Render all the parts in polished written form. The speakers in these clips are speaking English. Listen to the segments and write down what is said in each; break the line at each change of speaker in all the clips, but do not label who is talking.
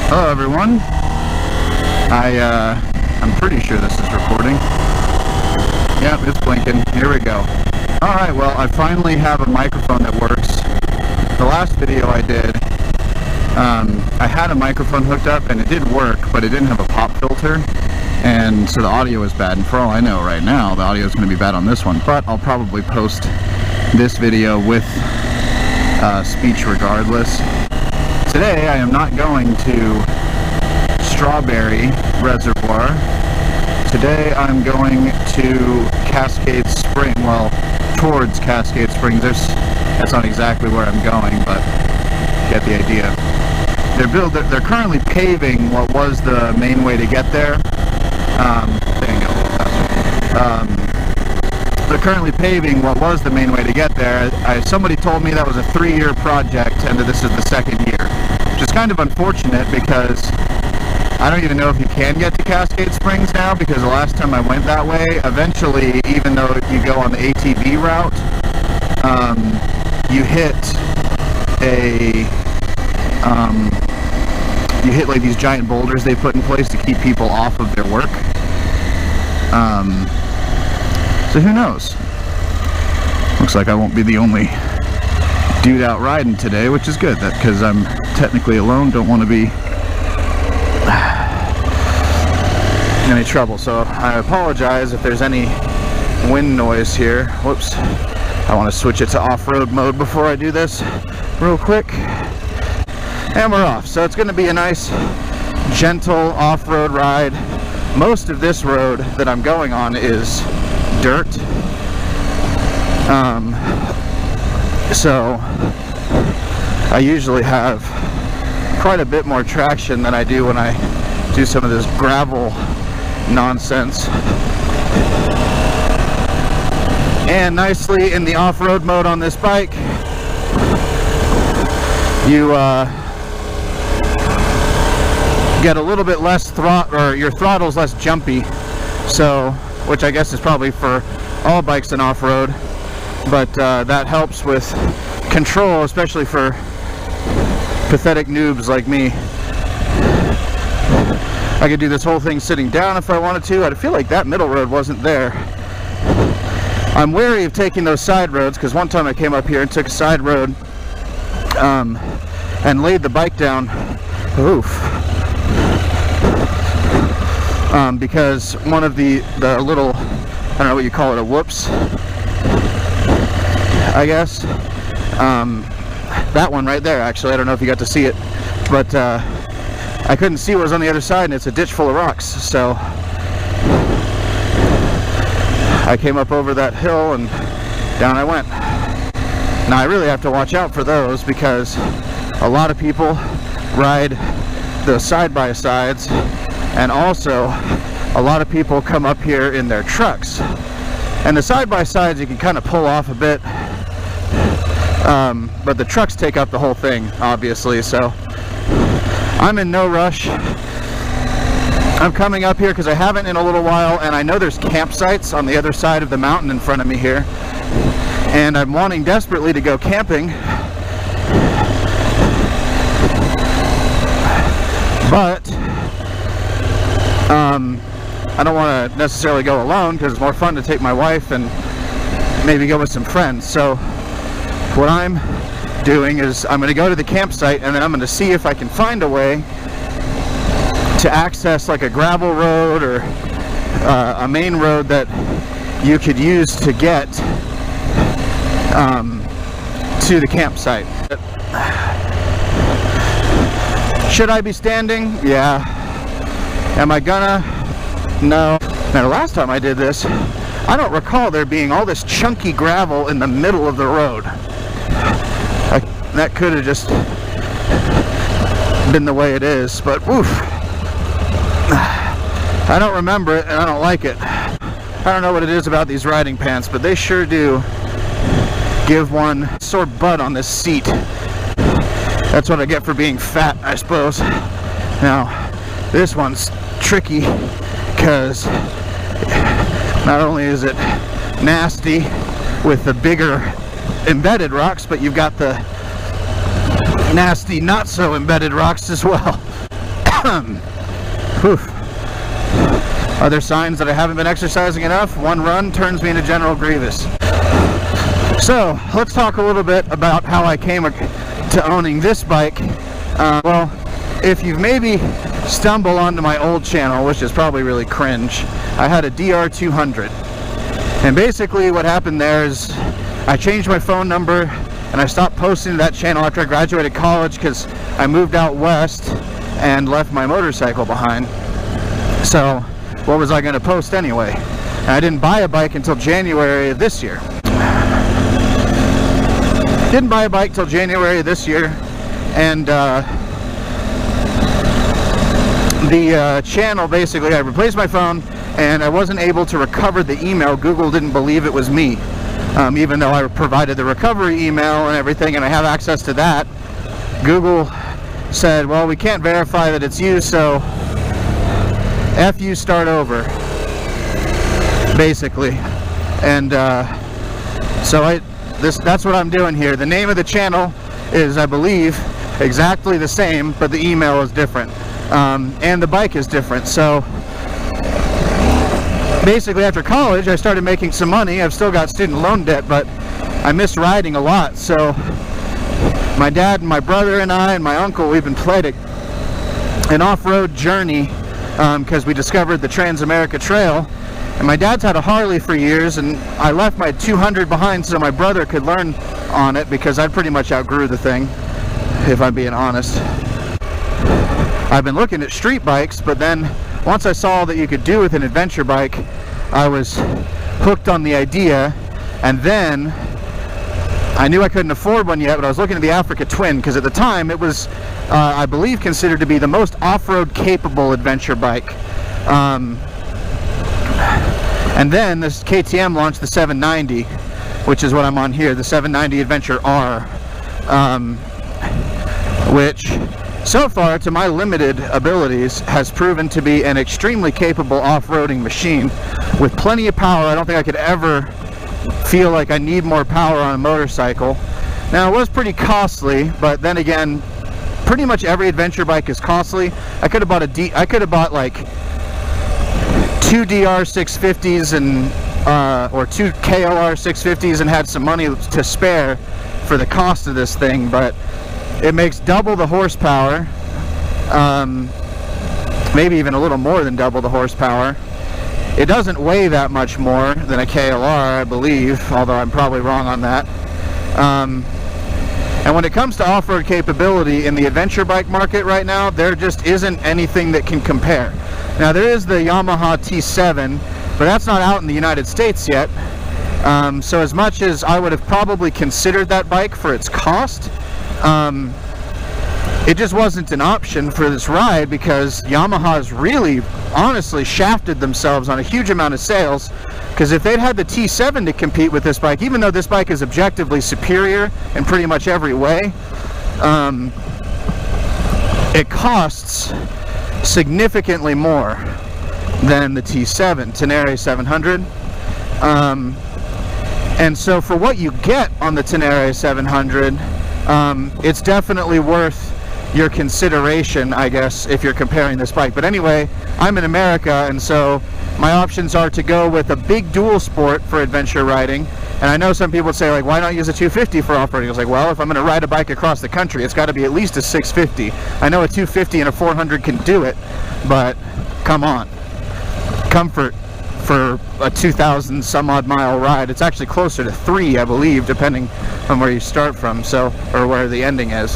Hello everyone. I'm pretty sure this is recording. Yep, it's blinking. Here we go. Alright, well, I finally have a microphone that works. The last video I did, I had a microphone hooked up and it did work, but it didn't have a pop filter, and so the audio was bad. And for all I know right now, the audio is going to be bad on this one, but I'll probably post this video with speech regardless. Today I am not going to Strawberry Reservoir. Today I'm going to Cascade Spring, well, towards Cascade Springs. That's not exactly where I'm going, but you get the idea. They're currently paving what was the main way to get there. They're currently paving what was the main way to get there. Somebody told me that was a 3-year project, and this is the 2nd year, which is kind of unfortunate because I don't even know if you can get to Cascade Springs now, because the last time I went that way, eventually, even though you go on the ATV route, you hit like these giant boulders they put in place to keep people off of their work. So who knows? Looks like I won't be the only dude out riding today, which is good, because I'm technically alone, don't want to be in any trouble. So I apologize if there's any wind noise here. Whoops. I want to switch it to off-road mode before I do this real quick. And we're off. So it's going to be a nice, gentle off-road ride. Most of this road that I'm going on is dirt. So I usually have quite a bit more traction than I do when I do some of this gravel nonsense. And nicely in the off-road mode on this bike, you get a little bit less or your throttle's less jumpy, so which I guess is probably for all bikes in off-road, but that helps with control, especially for pathetic noobs like me. I could do this whole thing sitting down if I wanted to. I feel like that middle road wasn't there. I'm wary of taking those side roads, because one time I came up here and took a side road and laid the bike down. Oof. Because one of the little, I don't know what you call it, a whoops, I guess. That one right there, actually, I don't know if you got to see it, but I couldn't see what was on the other side, and it's a ditch full of rocks, so I came up over that hill and down I went. Now I really have to watch out for those, because a lot of people ride the side-by-sides, and also a lot of people come up here in their trucks. And the side-by-sides you can kind of pull off a bit, but the trucks take up the whole thing, obviously, so I'm in no rush. I'm coming up here because I haven't in a little while, and I know there's campsites on the other side of the mountain in front of me here, and I'm wanting desperately to go camping, but I don't want to necessarily go alone, because it's more fun to take my wife and maybe go with some friends. So what I'm doing is I'm going to go to the campsite, and then I'm going to see if I can find a way to access like a gravel road or a main road that you could use to get to the campsite. Should I be standing? Yeah. Am I gonna? No. Now, the last time I did this, I don't recall there being all this chunky gravel in the middle of the road. That could have just been the way it is, but oof. I don't remember it, and I don't like it. I don't know what it is about these riding pants, but they sure do give one sore butt on this seat. That's what I get for being fat, I suppose. Now, this one's tricky, because not only is it nasty with the bigger embedded rocks, but you've got the nasty not so embedded rocks as well. Whew. Other signs that I haven't been exercising enough: one run turns me into General Grievous. So let's talk a little bit about how I came to owning this bike. Well, if you've maybe stumbled onto my old channel, which is probably really cringe, I had a DR200. And basically what happened there is I changed my phone number and I stopped posting to that channel after I graduated college because I moved out west and left my motorcycle behind. So what was I going to post anyway? And I didn't buy a bike until January of this year. Didn't buy a bike till January of this year, and the channel, basically, I replaced my phone and I wasn't able to recover the email. Google didn't believe it was me, even though I provided the recovery email and everything and I have access to that. Google said, well, we can't verify that it's you, so F you, start over, basically. And so that's what I'm doing here. The name of the channel is, I believe, exactly the same, but the email is different, and the bike is different. So basically after college I started making some money. I've still got student loan debt, but I miss riding a lot. So my dad and my brother and I and my uncle, we've been planning an off-road journey because we discovered the Trans-America Trail. And my dad's had a Harley for years, and I left my 200 behind so my brother could learn on it because I pretty much outgrew the thing, if I'm being honest. I've been looking at street bikes, but then once I saw that you could do with an adventure bike, I was hooked on the idea. And then I knew I couldn't afford one yet, but I was looking at the Africa Twin because at the time it was, I believe, considered to be the most off-road capable adventure bike. And then this KTM launched the 790, which is what I'm on here, the 790 Adventure R, which so far, to my limited abilities, has proven to be an extremely capable off-roading machine with plenty of power. I don't think I could ever feel like I need more power on a motorcycle. Now, it was pretty costly, but then again, pretty much every adventure bike is costly. I could have bought like 2 DR 650s and or 2 KLR 650s and had some money to spare for the cost of this thing, but it makes double the horsepower, maybe even a little more than double the horsepower. It doesn't weigh that much more than a KLR, I believe, although I'm probably wrong on that. And when it comes to off-road capability in the adventure bike market right now, there just isn't anything that can compare. Now, there is the Yamaha T7, but that's not out in the United States yet. So as much as I would have probably considered that bike for its cost, it just wasn't an option for this ride because Yamaha's really, honestly, shafted themselves on a huge amount of sales. Because if they'd had the T7 to compete with this bike, even though this bike is objectively superior in pretty much every way, it costs significantly more than the T7, Tenere 700. And so for what you get on the Tenere 700, it's definitely worth your consideration, I guess, if you're comparing this bike. But anyway, I'm in America, and so my options are to go with a big dual sport for adventure riding. And I know some people say, like, why not use a 250 for off-roading? I was like, well, if I'm going to ride a bike across the country, it's got to be at least a 650. I know a 250 and a 400 can do it, but come on. Comfort for a 2,000 some odd mile ride. It's actually closer to 3, I believe, depending on where you start from, so, or where the ending is.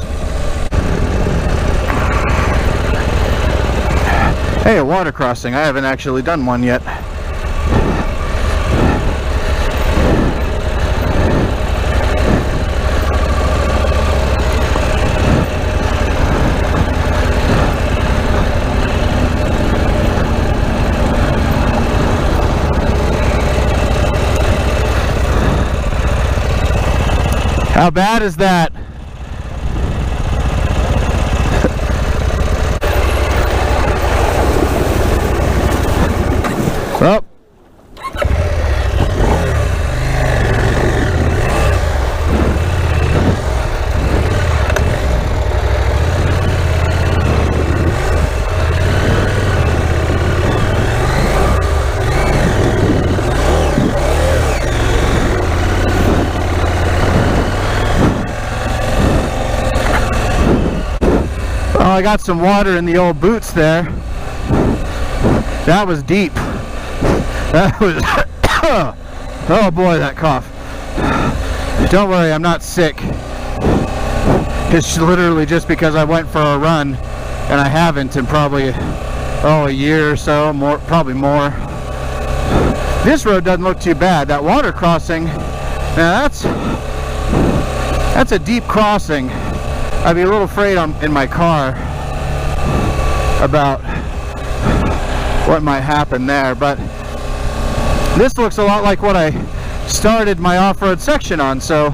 Hey, a water crossing. I haven't actually done one yet. How bad is that? Oh. I got some water in the old boots there. That was deep. That was... oh boy, that cough. Don't worry, I'm not sick. It's literally just because I went for a run, and I haven't in probably, a year or so, more, probably more. This road doesn't look too bad. That water crossing, now that's a deep crossing. I'd be a little afraid in my car about what might happen there, but this looks a lot like what I started my off-road section on, so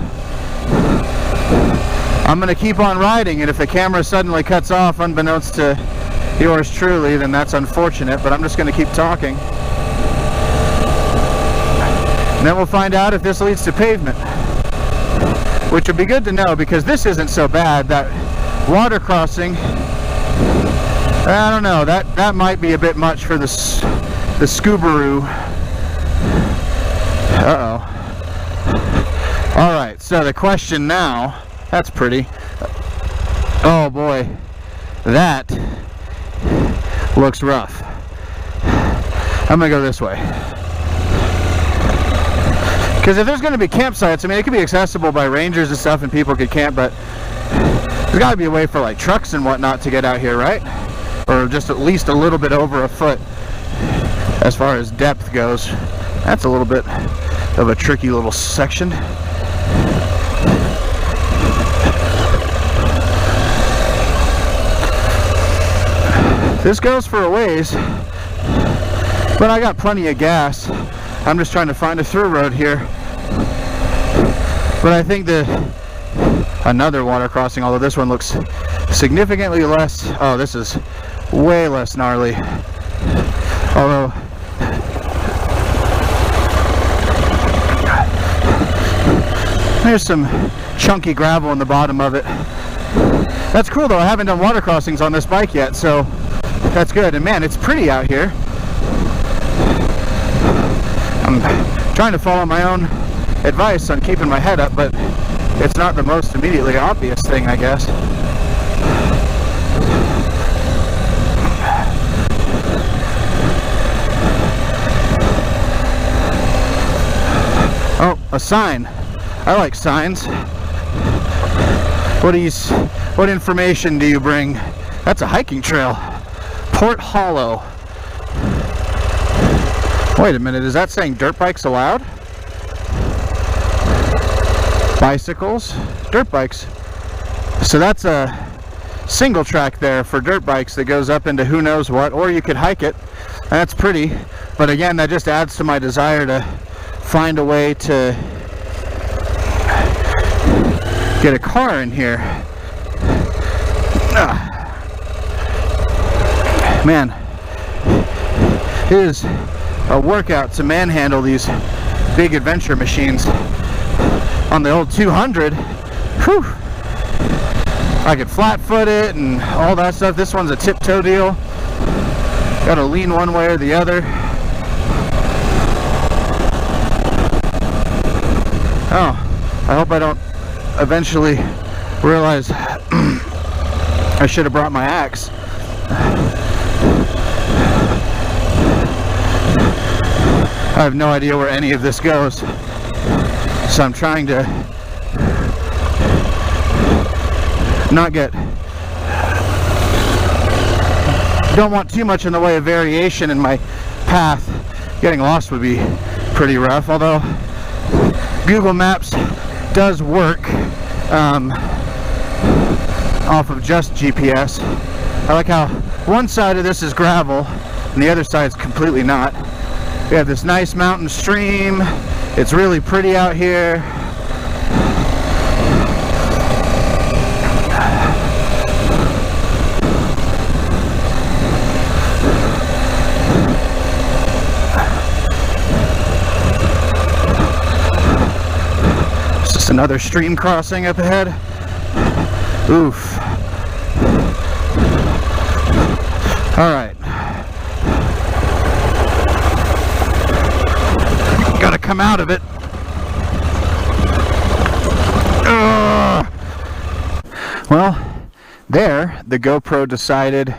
I'm gonna keep on riding, and if the camera suddenly cuts off unbeknownst to yours truly, then that's unfortunate, but I'm just gonna keep talking. And then we'll find out if this leads to pavement, which would be good to know, because this isn't so bad. That water crossing, I don't know, that might be a bit much for the Scoobaroo. Uh-oh. Alright, so the question now, that's pretty. Oh boy, that looks rough. I'm gonna go this way. Because if there's going to be campsites, I mean, it could be accessible by rangers and stuff and people could camp, but there's got to be a way for like trucks and whatnot to get out here, right? Or just at least a little bit over a foot as far as depth goes. That's a little bit of a tricky little section. This goes for a ways, but I got plenty of gas. I'm just trying to find a through road here. But I think another water crossing, although this one looks significantly less. Oh, this is way less gnarly. Although there's some chunky gravel in the bottom of it. That's cool though. I haven't done water crossings on this bike yet, so that's good. And man, it's pretty out here. I'm trying to follow my own advice on keeping my head up, but it's not the most immediately obvious thing, I guess. Oh, a sign. I like signs. What information do you bring? That's a hiking trail. Port Hollow. Wait a minute, is that saying dirt bikes allowed? Bicycles, dirt bikes. So that's a single track there for dirt bikes that goes up into who knows what, or you could hike it. That's pretty, but again, that just adds to my desire to find a way to get a car in here. Man, it is a workout to manhandle these big adventure machines. On the old 200, whew, I could flat foot it and all that stuff. This one's a tiptoe deal. Gotta lean one way or the other. Oh, I hope I don't eventually realize I should have brought my axe. I have no idea where any of this goes, so I'm trying to not don't want too much in the way of variation in my path. Getting lost would be pretty rough, although Google Maps does work off of just GPS. I like how one side of this is gravel and the other side is completely not. We have this nice mountain stream. It's really pretty out here. It's just another stream crossing up ahead. Oof. All right. Gotta come out of it. Well, there, the GoPro decided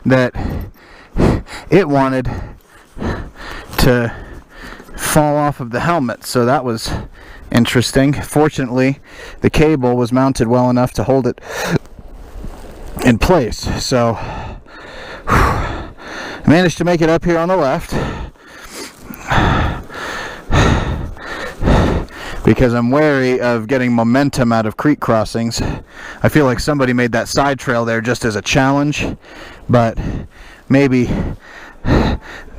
that it wanted to fall off of the helmet, so that was interesting. Fortunately, the cable was mounted well enough to hold it in place, so I managed to make it up here on the left because I'm wary of getting momentum out of creek crossings. I feel like somebody made that side trail there just as a challenge, but maybe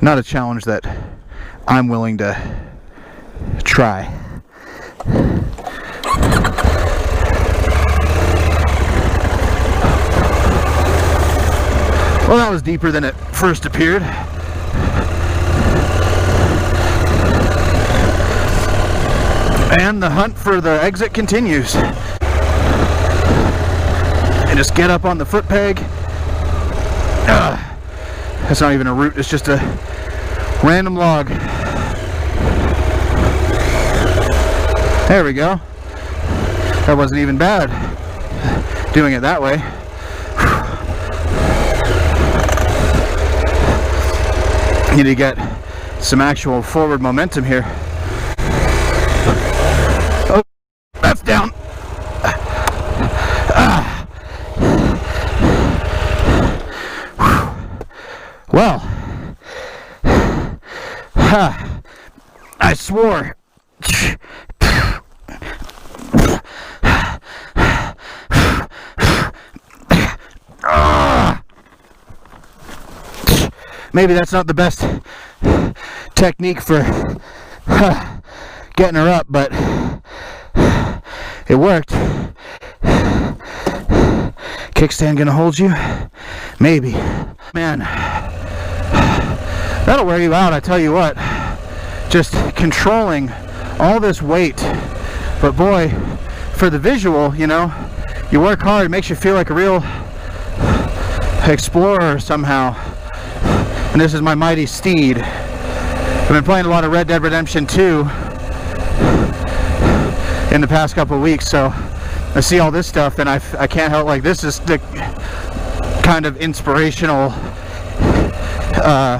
not a challenge that I'm willing to try. Well, that was deeper than it first appeared. And the hunt for the exit continues. And just get up on the foot peg. That's not even a root, it's just a random log. There we go. That wasn't even bad doing it that way. Need to get some actual forward momentum here. Oh, that's down. Well, I swore. Maybe that's not the best technique for getting her up, but it worked. Kickstand gonna hold you? Maybe. Man, that'll wear you out, I tell you what. Just controlling all this weight. But boy, for the visual, you know, you work hard, it makes you feel like a real explorer somehow. And this is my mighty steed. I've been playing a lot of Red Dead Redemption 2 in the past couple of weeks, so I see all this stuff and I can't help, like, this is the kind of inspirational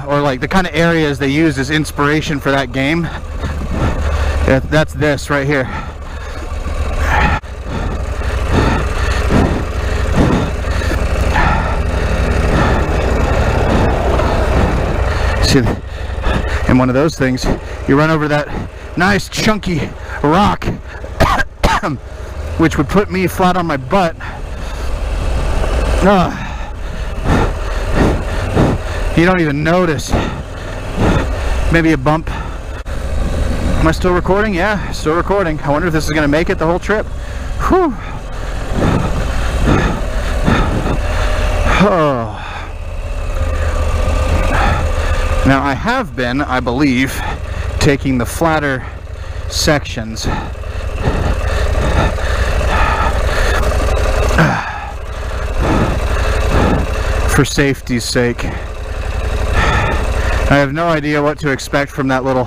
or like the kind of areas they use as inspiration for that game. That's this right here. See, in one of those things, you run over that nice chunky rock, which would put me flat on my butt. You don't even notice. Maybe a bump. Am I still recording? Yeah, still recording. I wonder if this is going to make it the whole trip. Whew. Oh. Now I have been, I believe, taking the flatter sections for safety's sake. I have no idea what to expect from that little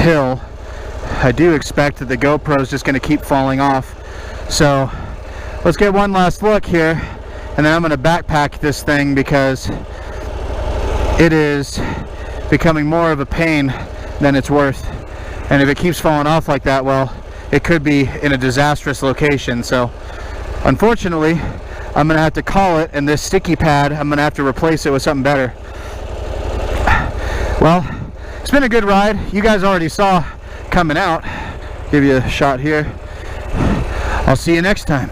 hill. I do expect that the GoPro is just going to keep falling off. So let's get one last look here, and then I'm going to backpack this thing because it is becoming more of a pain than it's worth. And if it keeps falling off like that, well, it could be in a disastrous location. So unfortunately, I'm going to have to call it, and this sticky pad, I'm going to have to replace it with something better. Well, it's been a good ride. You guys already saw coming out. Give you a shot here. I'll see you next time.